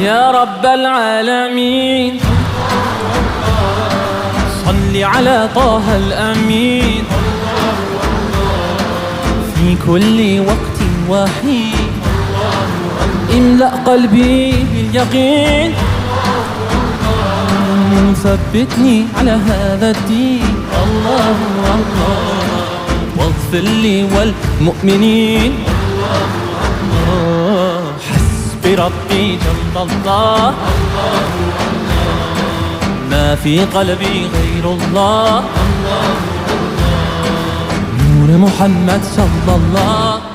يا رب العالمين صل على طه الأمين في كل وقت وحين املأ قلبي باليقين ثبتني على هذا الدين الله الله واغفر لي والمؤمنين حسبي ربي جل الله ما في قلبي غير الله نور محمد صلى الله